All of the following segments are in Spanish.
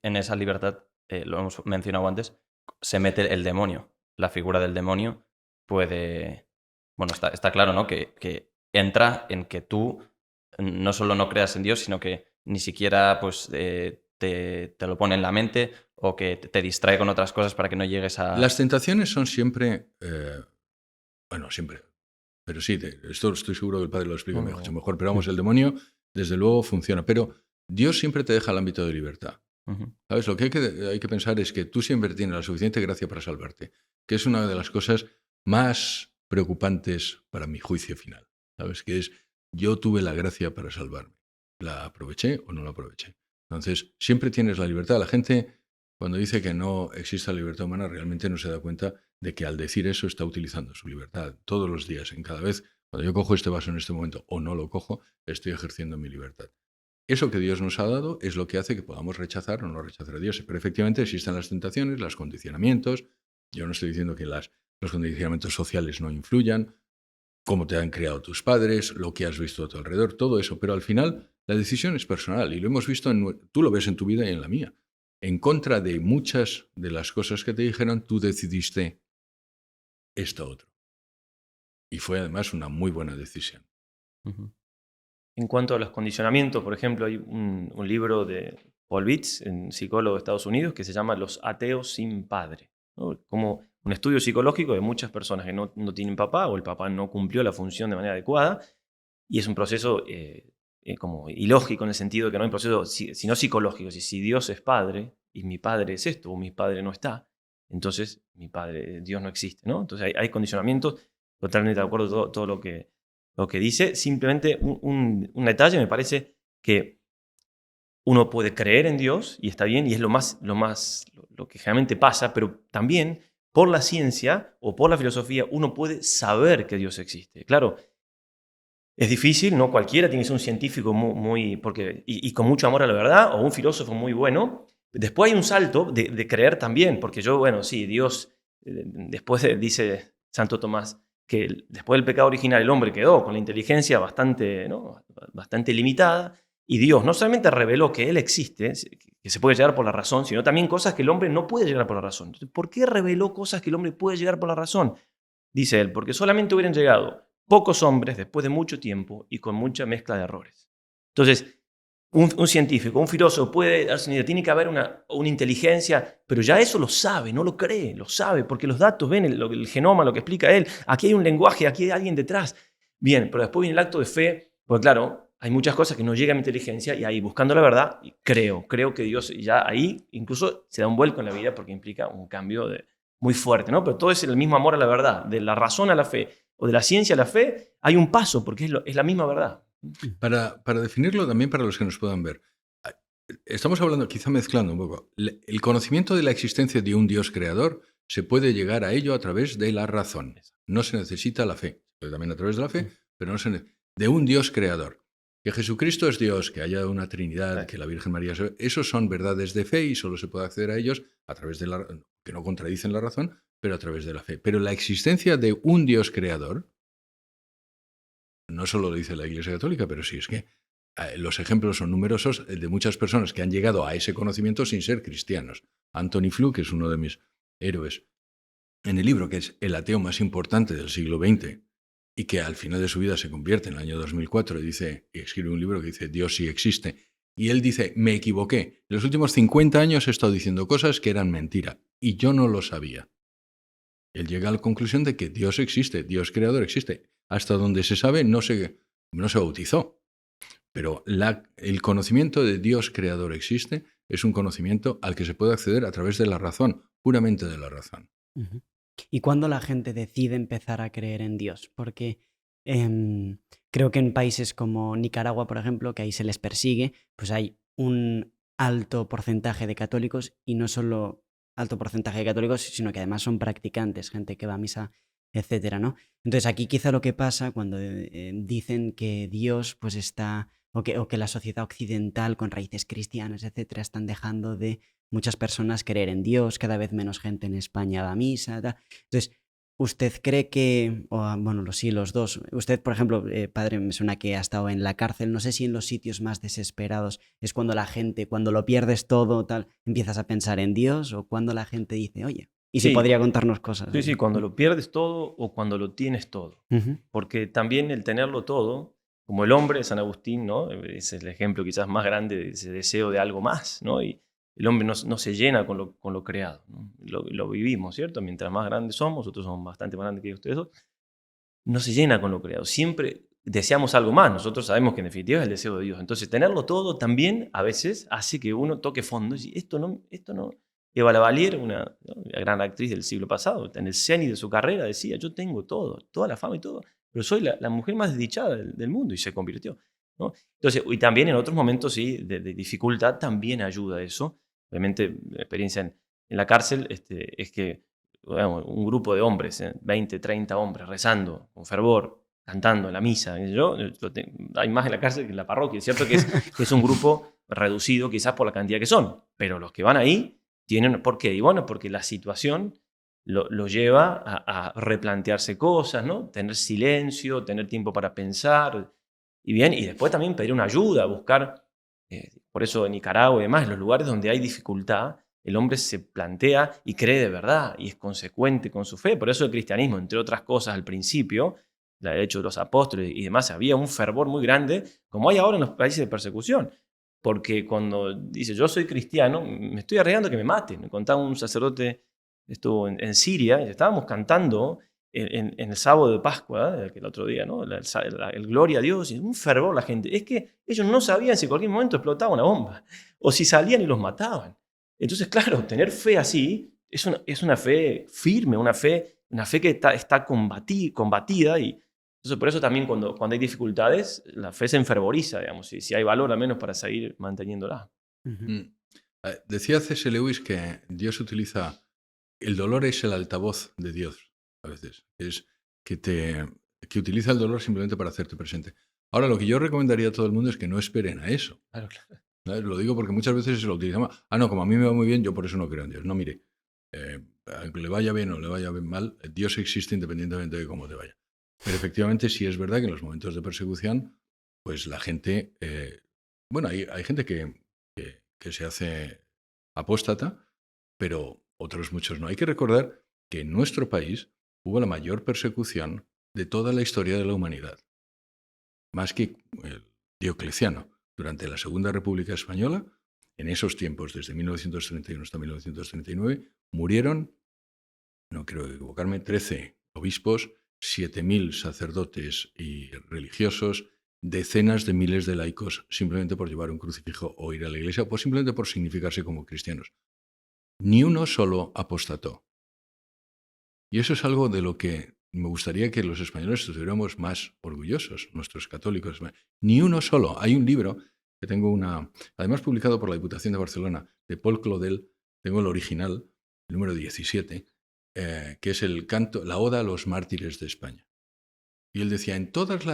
en esa libertad, lo hemos mencionado antes, se mete el demonio. La figura del demonio puede... Bueno, está claro, ¿no? Que entra en que tú no solo no creas en Dios, sino que ni siquiera pues, te lo pone en la mente o que te distrae con otras cosas para que no llegues Las a... tentaciones son siempre, bueno, siempre, pero sí, esto estoy seguro que el padre lo explica No, no, mucho no. mejor, pero vamos, el demonio desde luego funciona, pero Dios siempre te deja el ámbito de libertad. Ujú. ¿Sabes? Lo que hay que pensar es que tú siempre tienes la suficiente gracia para salvarte, que es una de las cosas más preocupantes para mi juicio final. ¿Sabes? Que es, yo tuve la gracia para salvarme. ¿La aproveché o no la aproveché? Entonces, siempre tienes la libertad. La gente, cuando dice que no existe la libertad humana, realmente no se da cuenta de que al decir eso está utilizando su libertad. Todos los días, en cada vez, cuando yo cojo este vaso en este momento o no lo cojo, estoy ejerciendo mi libertad. Eso que Dios nos ha dado es lo que hace que podamos rechazar o no rechazar a Dios. Pero efectivamente existen las tentaciones, los condicionamientos. Yo no estoy diciendo que los condicionamientos sociales no influyan, cómo te han criado tus padres, lo que has visto a tu alrededor, todo eso. Pero al final la decisión es personal y lo hemos visto, tú lo ves en tu vida y en la mía. En contra de muchas de las cosas que te dijeron, tú decidiste esto otro. Y fue además una muy buena decisión. Ujú. En cuanto a los condicionamientos, por ejemplo, hay un libro de Paul Vitz, un psicólogo de Estados Unidos, que se llama Los ateos sin padre, ¿no? Como un estudio psicológico de muchas personas que no tienen papá o el papá no cumplió la función de manera adecuada, y es un proceso como ilógico en el sentido de que no hay un proceso sino psicológico. Si Dios es padre y mi padre es esto o mi padre no está, entonces Dios no existe, ¿no? Entonces hay condicionamientos, totalmente de acuerdo con todo lo que dice. Simplemente un detalle, me parece que uno puede creer en Dios y está bien, y es lo que generalmente pasa, pero también por la ciencia o por la filosofía uno puede saber que Dios existe. Claro, es difícil, no cualquiera tiene que ser un científico y con mucho amor a la verdad o un filósofo muy bueno. Después hay un salto de creer también, porque bueno, sí, Dios, dice Santo Tomás, que después del pecado original el hombre quedó con la inteligencia bastante, ¿no? Bastante limitada, y Dios no solamente reveló que Él existe, que se puede llegar por la razón, sino también cosas que el hombre no puede llegar por la razón. Entonces, ¿por qué reveló cosas que el hombre puede llegar por la razón? Dice él, porque solamente hubieran llegado pocos hombres después de mucho tiempo y con mucha mezcla de errores. Entonces, un científico, un filósofo puede darse una idea, tiene que haber una inteligencia, pero ya eso lo sabe, no lo cree, lo sabe, porque los datos ven el genoma, lo que explica él, aquí hay un lenguaje, aquí hay alguien detrás. Bien, pero después viene el acto de fe, porque claro, hay muchas cosas que no llegan a mi inteligencia y ahí buscando la verdad, creo que Dios ya ahí incluso se da un vuelco en la vida porque implica un cambio muy fuerte, ¿no? Pero todo es el mismo amor a la verdad, de la razón a la fe o de la ciencia a la fe, hay un paso porque es la misma verdad. Para definirlo también para los que nos puedan ver, estamos hablando, quizá mezclando un poco, el conocimiento de la existencia de un Dios creador se puede llegar a ello a través de la razón. No se necesita la fe, pero también a través de la fe, pero no de un Dios creador. Que Jesucristo es Dios, que haya una Trinidad, que la Virgen María... Esos son verdades de fe y solo se puede acceder a ellos a través de que no contradicen la razón, pero a través de la fe. Pero la existencia de un Dios creador, no solo lo dice la Iglesia Católica, pero sí es que los ejemplos son numerosos de muchas personas que han llegado a ese conocimiento sin ser cristianos. Anthony Flew, que es uno de mis héroes en el libro, que es el ateo más importante del siglo XX y que al final de su vida se convierte en el año 2004 y escribe un libro que dice Dios sí existe. Y él dice, me equivoqué. En los últimos 50 años he estado diciendo cosas que eran mentira y yo no lo sabía. Él llega a la conclusión de que Dios existe, Dios creador existe. Hasta donde se sabe no se bautizó. Pero el conocimiento de Dios creador existe es un conocimiento al que se puede acceder a través de la razón, puramente de la razón. Ujú. ¿Y cuándo la gente decide empezar a creer en Dios? Porque creo que en países como Nicaragua, por ejemplo, que ahí se les persigue, pues hay un alto porcentaje de católicos y no solo alto porcentaje de católicos, sino que además son practicantes, gente que va a misa, etcétera, ¿no? Entonces aquí quizá lo que pasa cuando dicen que Dios pues está, o que la sociedad occidental con raíces cristianas, etcétera, están dejando de muchas personas creer en Dios, cada vez menos gente en España va a misa, tal. Entonces, ¿usted cree que, bueno, sí, los dos, usted, por ejemplo, padre, me suena que ha estado en la cárcel, no sé si en los sitios más desesperados es cuando la gente, cuando lo pierdes todo, tal, empiezas a pensar en Dios, o cuando la gente dice, oye, y si Sí, podría contarnos cosas? sí, cuando lo pierdes todo o cuando lo tienes todo. Ujú, Porque también el tenerlo todo, como el hombre, San Agustín, ¿no? Es el ejemplo quizás más grande de ese deseo de algo más, ¿no? Y el hombre no se llena con lo creado, ¿no? Lo vivimos, ¿cierto? Mientras más grandes somos, nosotros somos bastante más grandes que ustedes dos, no se llena con lo creado. Siempre deseamos algo más. Nosotros sabemos que en definitiva es el deseo de Dios. Entonces, tenerlo todo también a veces hace que uno toque fondo y dice, esto no. Eva Lavalier, una gran actriz del siglo pasado, en el cenit de su carrera decía, yo tengo todo, toda la fama y todo, pero soy la mujer más desdichada del mundo, y se convirtió, ¿no? Entonces, y también en otros momentos sí, de dificultad también ayuda eso. Obviamente, la experiencia en la cárcel es que bueno, un grupo de hombres, 20, 30 hombres, rezando con fervor, cantando en la misa. Hay más en la cárcel que en la parroquia. Es cierto que es un grupo reducido quizás por la cantidad que son, pero los que van ahí tienen... ¿Por qué? Y bueno, porque la situación lo lleva a replantearse cosas, ¿no? Tener silencio, tener tiempo para pensar. Y bien, y después también pedir una ayuda, buscar... por eso en Nicaragua y demás, en los lugares donde hay dificultad, el hombre se plantea y cree de verdad y es consecuente con su fe. Por eso el cristianismo, entre otras cosas, al principio, el hecho de los apóstoles y demás, había un fervor muy grande, como hay ahora en los países de persecución. Porque cuando dice yo soy cristiano, me estoy arriesgando que me maten. Me contaba un sacerdote, estuvo en Siria, y estábamos cantando en el sábado de Pascua, el otro día, ¿no? El gloria a Dios, y un fervor la gente. Es que ellos no sabían si en cualquier momento explotaba una bomba, o si salían y los mataban. Entonces, claro, tener fe así es una fe firme, una fe que está combatida, y entonces por eso también cuando hay dificultades, la fe se enfervoriza, digamos, si hay valor al menos para seguir manteniéndola. ujú. Decía C.S. Lewis que Dios utiliza, el dolor es el altavoz de Dios, a veces, es que utiliza el dolor simplemente para hacerte presente. Ahora, lo que yo recomendaría a todo el mundo es que no esperen a eso. Claro, claro. ¿Sabes? Lo digo porque muchas veces se lo utilizamos. No, como a mí me va muy bien, yo por eso no creo en Dios. No, mire, aunque le vaya bien o le vaya bien mal, Dios existe independientemente de cómo te vaya. Pero efectivamente sí es verdad que en los momentos de persecución, pues la gente, bueno, hay gente que se hace apóstata, pero otros muchos no. Hay que recordar que en nuestro país hubo la mayor persecución de toda la historia de la humanidad, más que el Diocleciano. Durante la Segunda República Española, en esos tiempos, desde 1931 hasta 1939, murieron, no quiero equivocarme, 13 obispos, 7.000 sacerdotes y religiosos, decenas de miles de laicos, simplemente por llevar un crucifijo o ir a la iglesia, o simplemente por significarse como cristianos. Ni uno solo apostató. Y eso es algo de lo que me gustaría que los españoles estuviéramos más orgullosos, nuestros católicos. Ni uno solo. Hay un libro que tengo además publicado por la Diputación de Barcelona, de Paul Claudel, tengo el original, el número 17, que es la Oda a los mártires de España. Y él decía, en todas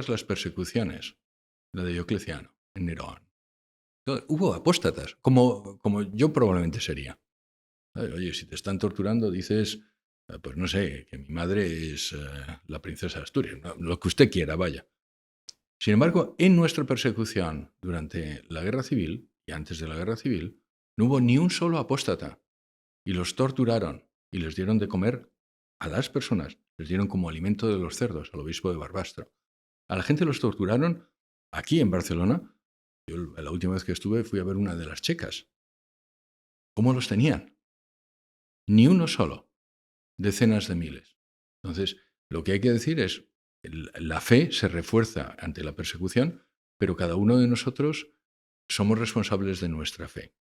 las persecuciones, la de Diocleciano, en Nerón, hubo apóstatas, como yo probablemente sería. Oye, si te están torturando, dices, pues no sé, que mi madre es la princesa de Asturias, ¿no? Lo que usted quiera, vaya. Sin embargo, en nuestra persecución durante la Guerra Civil y antes de la Guerra Civil, no hubo ni un solo apóstata. Y los torturaron y les dieron de comer a las personas, les dieron como alimento de los cerdos, al obispo de Barbastro. A la gente los torturaron aquí en Barcelona. Yo la última vez que estuve fui a ver una de las checas. ¿Cómo los tenían? Ni uno solo. Decenas de miles. Entonces, lo que hay que decir es, la fe se refuerza ante la persecución, pero cada uno de nosotros somos responsables de nuestra fe,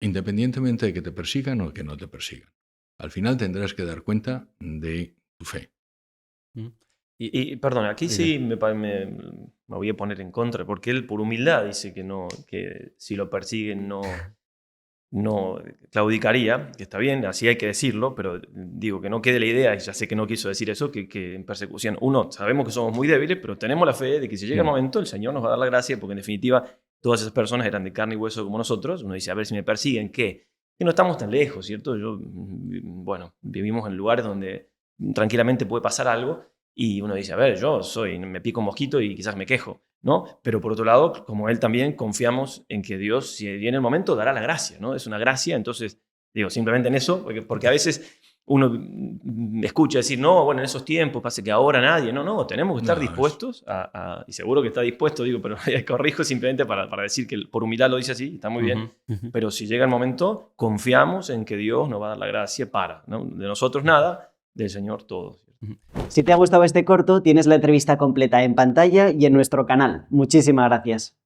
independientemente de que te persigan o que no te persigan. Al final tendrás que dar cuenta de tu fe. Y perdón, aquí sí me voy a poner en contra, porque él por humildad dice que si lo persiguen no claudicaría, que está bien, así hay que decirlo, pero digo que no quede la idea, y ya sé que no quiso decir eso, que en persecución, sabemos que somos muy débiles, pero tenemos la fe de que si llega el momento, el Señor nos va a dar la gracia, porque en definitiva todas esas personas eran de carne y hueso como nosotros. Uno dice, a ver si me persiguen, ¿qué? Que no estamos tan lejos, ¿cierto? Bueno, vivimos en lugares donde tranquilamente puede pasar algo y uno dice, a ver, me pico un mosquito y quizás me quejo, ¿no? Pero por otro lado, como él también, confiamos en que Dios, si viene el momento, dará la gracia, ¿no? Es una gracia, entonces, digo, simplemente en eso, porque a veces uno escucha decir, no, bueno, en esos tiempos, pasa que ahora nadie, no, tenemos que estar dispuestos y seguro que está dispuesto, digo, pero corrijo simplemente para decir que por humildad lo dice así, está muy bien, pero si llega el momento, confiamos en que Dios nos va a dar la gracia ¿no? De nosotros nada, del Señor todo. Si te ha gustado este corto, tienes la entrevista completa en pantalla y en nuestro canal. Muchísimas gracias.